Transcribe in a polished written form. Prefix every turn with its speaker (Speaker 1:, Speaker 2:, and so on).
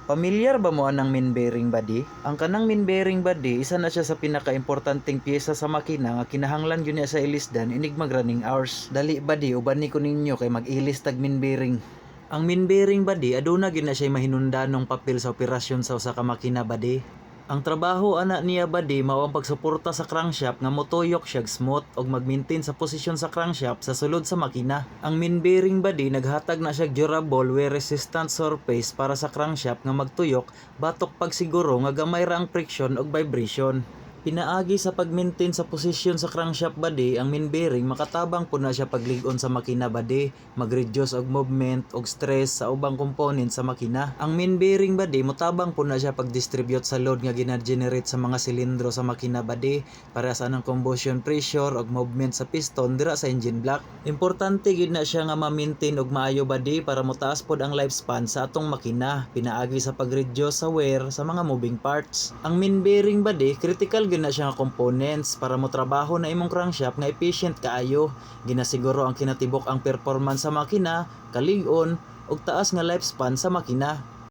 Speaker 1: Pamilyar ba mo anang main bearing body? Ang kanang main bearing body isa na siya sa pinaka-importanteng piyesa sa makina nga kinahanglan gyud niya sa ilisdan inig mag running hours. Dali body uban ni ko ninyo kay mag-ilis tag main bearing. Ang main bearing body aduna gyud na siya mahinungdanong papel sa operasyon sa usa ka makina body. Ang trabaho ana niya body mao ang pagsuporta sa crankshaft nga motuyok siya smooth ug mag-maintain sa posisyon sa crankshaft sa sulod sa makina. Ang main bearing body naghatag na siya durable wear resistant surface para sa crankshaft nga magtuyok batok pagsiguro nga gamay ra ang friction ug vibration. Pinaagi sa pag-maintain sa posisyon sa crankshaft body, ang main bearing makatabang po na siya paglig-on sa makina body, mag-reduce og movement og stress sa ubang component sa makina. Ang main bearing body motabang po na siya pag-distribute sa load nga gina-generate sa mga silindro sa makina body para sa anang combustion pressure og movement sa piston dira sa engine block. Importante gid na siya nga ma-maintain og maayo body para motaas pod ang lifespan sa atong makina, pinaagi sa pag-reduce sa wear sa mga moving parts. Ang main bearing body critical na siya nga components para mo trabaho na imong crankshaft nga efficient kaayo. Ginasiguro ang kinatibok ang performance sa makina, kalig-on ug taas nga lifespan sa makina.